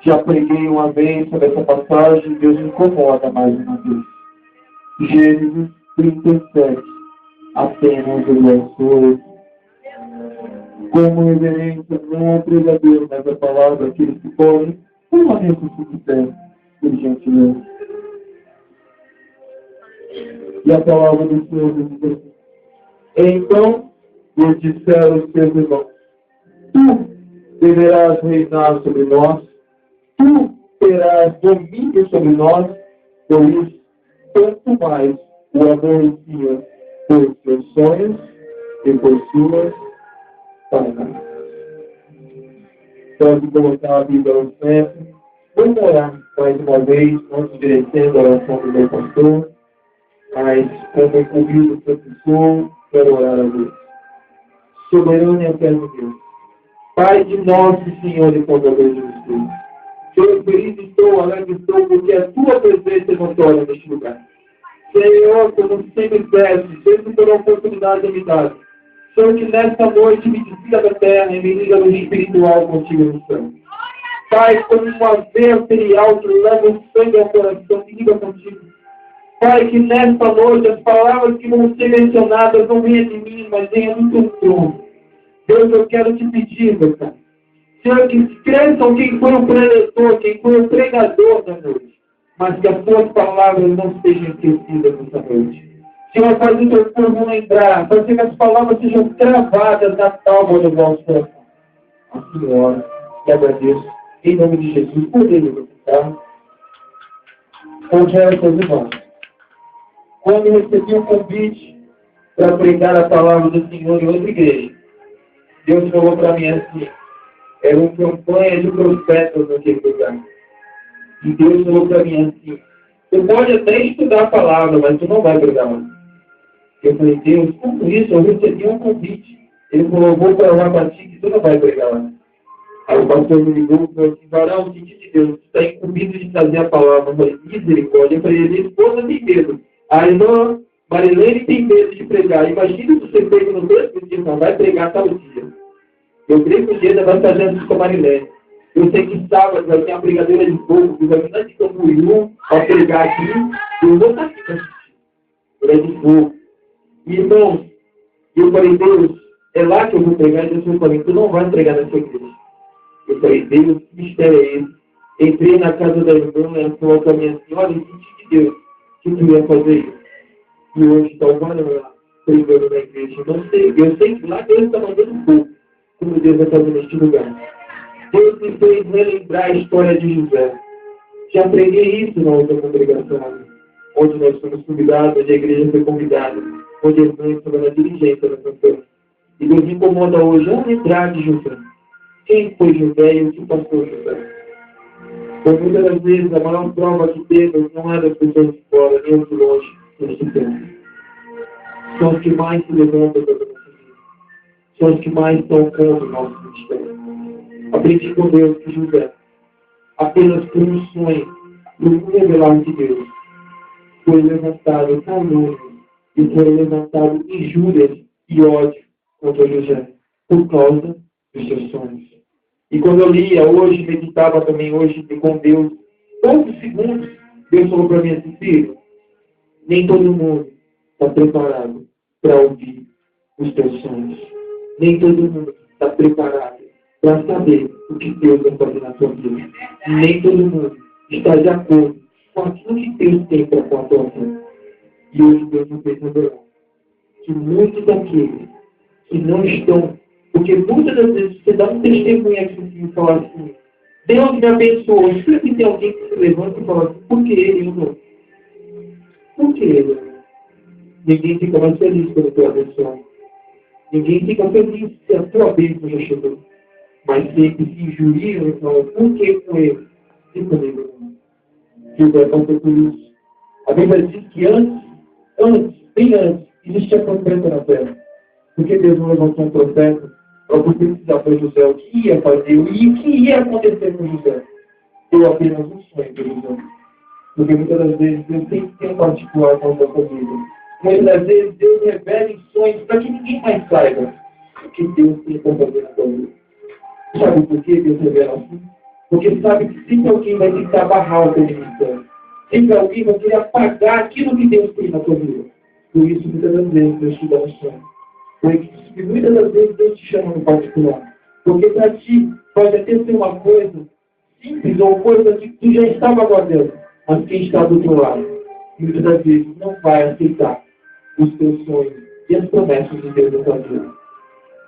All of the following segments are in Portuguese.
Já preguei uma vez sobre essa passagem, Deus me incomoda mais uma vez. Gênesis 37, apenas o verso 8. Como reverência não é pregador, mas a palavra aqueles que podem, permaneçam se quiser, por gentileza. E a palavra do Senhor diz assim: então lhe disseram os seus irmãos: tu deverás reinar sobre nós, tu terás domínio sobre nós, por isso, tanto mais o aborrecia por seus sonhos e por suas palavras. Pode colocar a Bíblia ao centro. Vamos orar mais uma vez, não desmerecendo a oração do meu pastor, mas como convido o professor, quero orar a Deus. Soberano e eterno Deus, Pai de nosso Senhor e Salvador Jesus Cristo, Senhor, feliz estou, alegre estou, porque a tua presença é notória neste lugar. Senhor, como sempre peço, sempre por oportunidade de me dar, Senhor, que nesta noite me desliga da terra e me liga no espiritual contigo no céu. Pai, como uma veia arterial que leva o sangue ao coração, me liga contigo. Pai, que nesta noite as palavras que vão ser mencionadas não venham de mim, mas venham do teu trono. Deus, eu quero te pedir, meu Pai. Senhor, que esqueçam quem foi o preletor, quem foi o pregador da noite, mas que as tuas palavras não sejam esquecidas nessa noite. Senhor, faz o teu povo lembrar, faz que as palavras sejam cravadas na tábua do nosso coração. Assim, oro e agradeço, em nome de Jesus, por ele, tá? Congela seus irmãos. Quando eu recebi o convite para pregar a palavra do Senhor em outra igreja, Deus falou para mim assim: era uma campanha de profetas naquele lugar. E Deus falou para mim assim: tu pode até estudar a palavra, mas tu não vai pregar lá. Eu falei: Deus, como isso? Eu recebi um convite. Ele falou: vou para lá para ti, que tu não vai pregar lá. Aí o pastor me ligou e falou assim: varão, filho de Deus, tu está incumbido de trazer a palavra. Eu falei: misericórdia. Eu falei: minha esposa tem medo. A irmã Marilene tem medo de pregar. Imagina se você prega no mesmo dia, não vai pregar tal dia. Eu creio que o dia da batalha com a Marilene. Eu sei que sábado vai ter uma brigadeira de fogo, que vai vir lá de Camboriú, ao pregar aqui, eu vou estar aqui para assistir. Ele é de fogo. E irmãos, eu falei: Deus, é lá que eu vou pregar. E Deus falou para mim: tu não vai pregar nessa igreja. Eu falei: Deus, que mistério é esse? Entrei na casa da irmã, ela falou para mim assim: olha, senti de Deus que tu ia fazer isso. E hoje está o varão lá, pregando na igreja. Eu sei que lá Deus está mandando fogo, como Deus vai fazer neste lugar. Deus me fez relembrar a história de José. Já preguei isso na outra congregação, onde nós fomos convidados, onde a igreja foi convidada, onde a irmã estava na dirigência da campanha. E Deus me incomoda hoje a lembrar de José. Quem foi José e o que passou José? Por muitas das vezes, a maior prova que temos não é das pessoas de fora, nem de longe, neste tempo. São os que mais se levantam para a nossa vida. São os que mais estão contra o nosso ministério. Aprendi com Deus que José, apenas por um sonho, por um revelar de Deus, foi levantado calúnia e foi levantado injúrias e ódio contra José, por causa dos seus sonhos. E quando eu lia hoje, meditava também hoje com Deus, poucos segundos, Deus falou para mim assim: filho, nem todo mundo está preparado para ouvir os teus sonhos. Nem todo mundo está preparado para saber o que Deus vai fazer na sua vida. Nem todo mundo está de acordo com aquilo que Deus tem para a tua vida. E hoje Deus me fez lembrar que muitos daqueles que não estão, porque muitas das vezes você dá um testemunho aqui e fala assim: Deus me abençoou. Sempre tem alguém que se levanta e fala assim: por que ele não? Por que ele? Ninguém fica mais feliz pela tua abençoa. Ninguém fica feliz se a tua bênção já chegou. Mas sempre se injuriam e falam: por que com ele? E comigo não. José passou por isso. A Bíblia diz que bem antes, existia profeta na terra. Porque Deus não levantou um profeta para profetizar para José o que ia fazer e o que ia acontecer com José. Deu apenas um sonho para José. Porque muitas das vezes Deus sempre tem um particular com a sua família. Muitas das vezes Deus revela em sonhos para que ninguém mais saiba o que Deus tem para fazer na sua vida. Sabe por que Deus revela assim? Porque sabe que sempre alguém vai tentar barrar o teu ministério. Sempre alguém vai querer apagar aquilo que Deus tem na tua vida. Por isso, muitas das vezes, Deus te dá um sonho. Porque muitas das vezes Deus te chama no particular. Porque para ti pode até ser uma coisa simples ou coisa que tu já estava guardando. Mas quem está do teu lado, muitas das vezes, não vai aceitar os teus sonhos e as promessas de Deus na tua vida.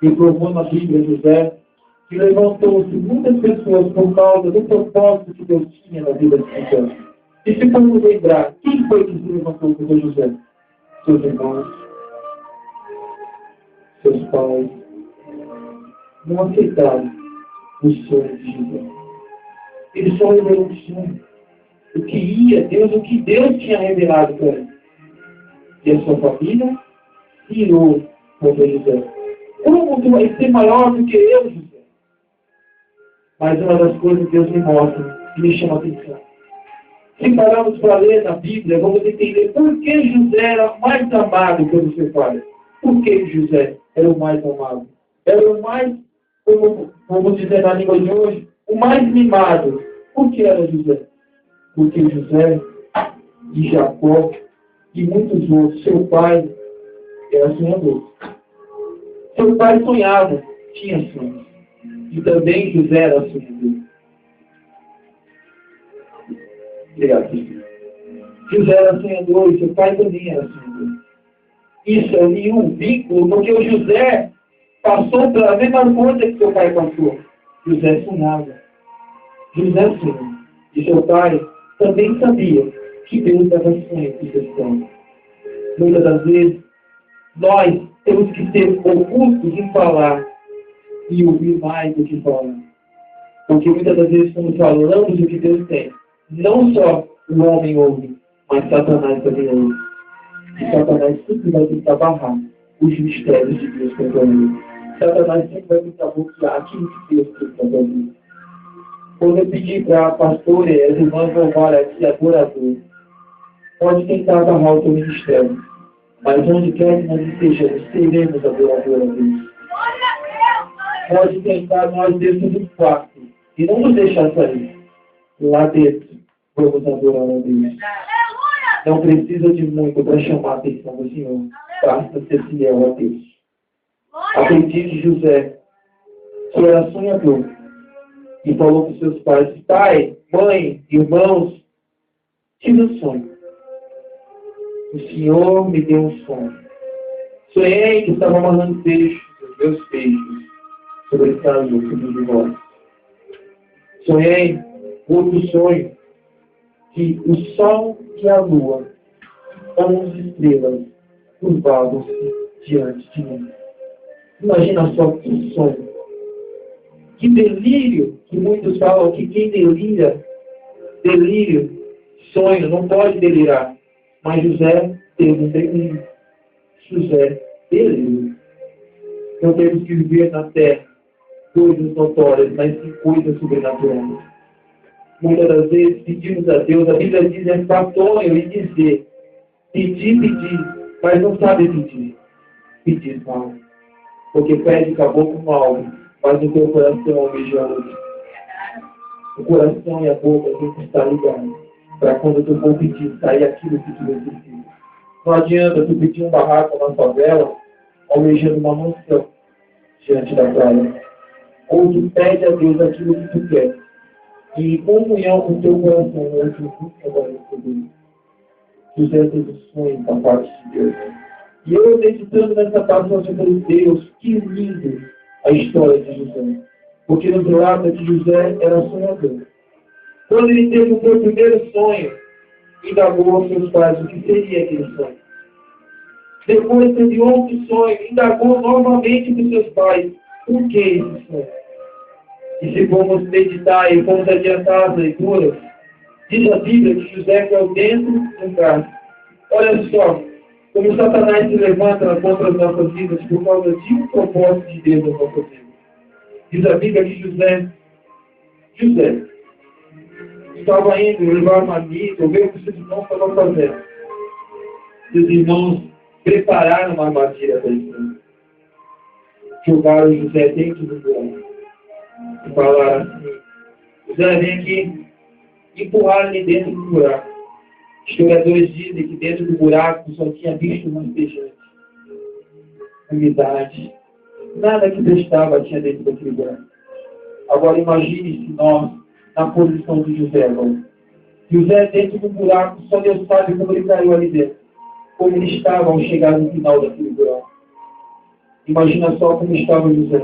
E provou na Bíblia José que levantou-se muitas pessoas por causa do propósito que Deus tinha na vida de José. E se formos lembrar, quem foi que se levantou contra José? Seus irmãos, seus pais, não aceitaram os sonhos de José. Ele só revelou um sonho. O que Deus tinha revelado para ele. E a sua família virou contra José. Como tu vai ser maior do que eu, José? Mas uma das coisas que Deus me mostra e me chama a atenção. Se pararmos para ler na Bíblia, vamos entender por que José era mais amado pelo seu pai. Por que José era o mais amado? Era o mais, como dizer na língua de hoje, o mais mimado. Por que era José? Porque José e Jacó e muitos outros, seu pai era sonhador. Seu pai sonhava, tinha sonhos. E também José era sonhador. Obrigado, filho. José era sonhador e seu pai também era sonhador. Isso é um vínculo, porque o José passou pela mesma coisa que seu pai passou. José sonhava. José sonhava. E seu pai também sabia que Deus dava sonho para os seus sonhos. Muitas das vezes, nós temos que ser ocultos em falar e ouvir mais do que falar. Porque muitas das vezes, quando falamos o que Deus tem, não só o homem ouve, mas Satanás também ouve. E Satanás sempre vai tentar barrar os mistérios de Deus para a tua vida. Satanás sempre vai tentar bloquear aquilo que Deus tem para a tua vida. Quando eu pedi para a pastora e as irmãs louvarem aqui, adorador, pode tentar barrar o teu ministério. Mas onde quer que nós estejamos, seremos adoradores a Deus. Pode tentar nós dentro do quarto e não nos deixar sair. Lá dentro, vamos adorar a Deus. Não precisa de muito para chamar a atenção do Senhor. Basta ser fiel a Deus. Aprendi de José, que era sonhador, e falou para os seus pais: pai, mãe, irmãos, tive um sonho. O Senhor me deu um sonho. Sonhei que estava amarrando peixes, os meus peixes, sobre esse azul, sobre de volta. Sonhei outro sonho, que o sol e a lua, 11 estrelas, curvavam-se diante de mim. Imagina só que sonho. Que delírio, que muitos falam que quem delira, delírio, sonho, não pode delirar. Mas José teve um delírio. José delírio. Não temos que viver na terra coisas notórias, mas sim coisas sobrenaturais. Muitas das vezes pedimos a Deus, a Bíblia diz, é sonho e dizer, pedir, mas não sabe pedir. Pedir mal. Porque pede acabou com algo, mas o teu coração almejando. O coração e a boca tem que estar ligados, para quando tu for pedir, sair aquilo que tu necessita. Não adianta tu pedir um barraco na favela, almejando uma mansão diante da praia. Ou tu pede a Deus aquilo que tu quer. E em comunhão com o teu coração, onde tu nunca vai receber. José teve um sonho da parte de Deus. E eu meditando nessa passagem, eu falei: Deus, que lindo a história de José. Porque nos relata que José era sonhador. Quando ele teve o seu primeiro sonho, indagou aos seus pais o que seria aquele sonho. Depois teve outro sonho, indagou novamente para os seus pais o que é esse sonho. E se formos meditar e formos adiantar as leituras, diz a Bíblia que José caiu dentro do carro. Olha só, como Satanás se levanta contra as nossas vidas por causa de um propósito de Deus na nossa vida. Diz a Bíblia que José estava indo levar uma amiga, ver o que seus irmãos estavam fazendo. Seus irmãos prepararam uma armadilha para ele. Jogaram José dentro do gol. E falaram assim: José vem aqui empurrar ele dentro do buraco. Historiadores dizem que dentro do buraco só tinha bicho rastejante, umidade. Nada que prestava tinha dentro daquele buraco. Agora imagine se nós, na posição de José agora. José dentro do buraco, só Deus sabe como ele caiu ali dentro. Como ele estava ao chegar no final daquele buraco. Imagina só como estava José.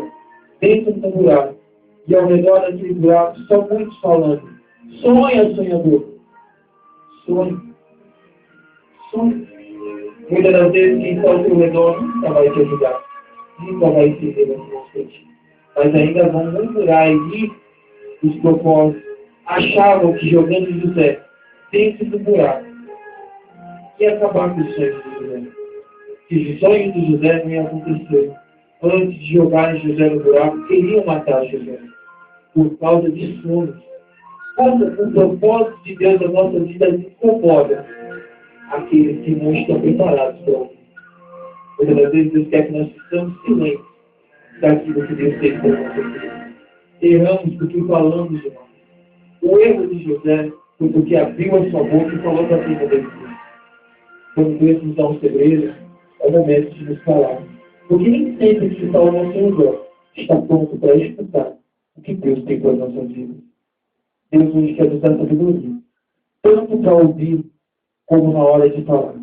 Dentro do buraco. E ao redor daquele buraco, só muitos falando. Sonha, sonhador. Sonha. Sonha. Muitas das vezes, quem está ao seu redor nunca vai te ajudar. Nunca vai entender as mãos para ti. Mas ainda vão murmurar e rir os propósitos. Achavam que jogando José dentro do buraco ia acabar com os sonhos de José. Que os sonhos de José não iam acontecer. Antes de jogarem José no buraco, queriam matar José. Por causa de sonhos. Como o propósito de Deus na nossa vida incomoda aqueles que não estão preparados para ouvir. Muitas vezes Deus quer que nós estamos silêncios daquilo que Deus tem para nossa vida. Erramos porque falamos de nós. O erro de José foi porque abriu a sua boca e falou da vida dele. Quando Deus nos dá um segredo, é o momento de nos falar. Porque nem sempre que está ao nosso redor está pronto para escutar o que Deus tem para as nossas vidas. Deus nos quer nos dar sabedoria, tanto para ouvir como na hora de falar.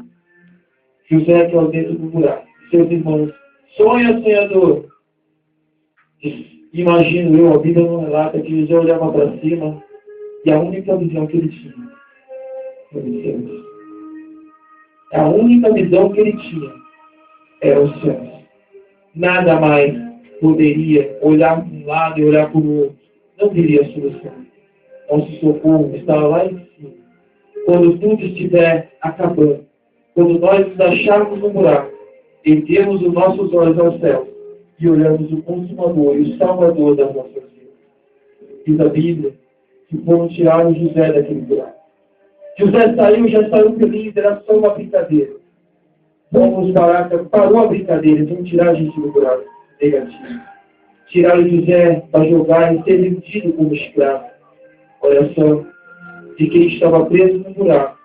José que é o dentro do buraco. Seus irmãos, sonha, sonhador. Imagino eu, a Bíblia não relata que José olhava para cima e a única visão que ele tinha era os céus. A única visão que ele tinha era os céus. Nada mais poderia olhar para um lado e olhar para o outro. Não teria solução. Nosso socorro estava lá em cima. Quando tudo estiver acabando, quando nós nos acharmos no buraco, erguemos os nossos olhos ao céu e olhamos o Consumador e o Salvador das nossas vidas. Diz a Bíblia que foram tirar o José daquele buraco. José saiu, já saiu feliz, era só uma brincadeira. Vamos parar, parou a brincadeira, vamos tirar a gente do buraco negativo. Tiraram José para jogar e ser vendido como escravo. Olha só, de quem estava preso no buraco,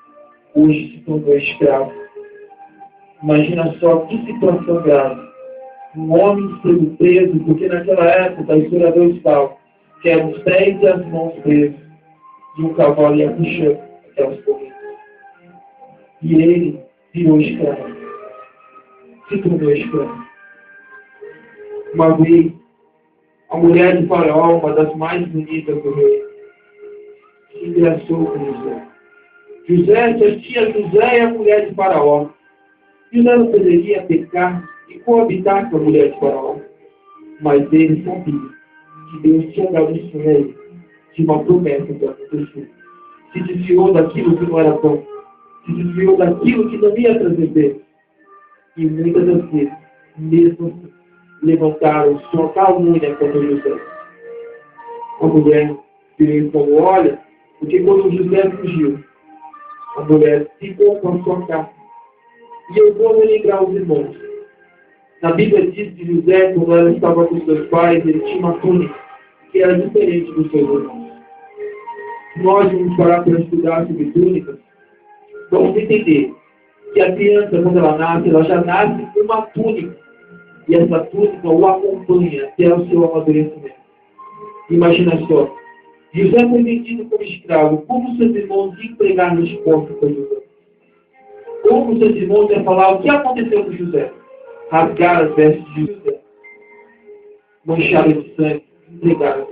hoje se tornou escravo. Imagina só que situação grave. Um homem sendo preso, porque naquela época os historiadores falam que eram os pés e as mãos presos, e um cavalo ia puxando aquelas correntes. E ele virou escravo. Se tornou escravo. Uma vez, a mulher de Faraó, uma das mais bonitas do rei, se engraçou com José. José, sua tia José é a mulher de Faraó. José não poderia pecar e coabitar com a mulher de Faraó. Mas ele sabia que Deus tinha dado um sonho a ele, de uma promessa para acontecer. Se desviou daquilo que não era bom. Se desviou daquilo que não ia trazer bem. E muitas das vezes, mesmo assim, levantaram sua calúnia contra José. A mulher veio e falou, olha, porque quando José fugiu, a mulher ficou com a sua casa. E eu vou relembrar os irmãos. Na Bíblia diz que José, quando ela estava com seus pais, ele tinha uma túnica que era diferente dos seus irmãos. Nós vamos parar para estudar sobre túnicas. Vamos entender que a criança, quando ela nasce, ela já nasce com uma túnica. E essa túnica o acompanha até o seu amadurecimento. Imagina só. José foi vendido como escravo. Como seus irmãos iam pregar nos portos para José? Como seus irmãos iam falar o que aconteceu com José? Rasgaram as vestes de José. Mancharam de sangue. Entregaram.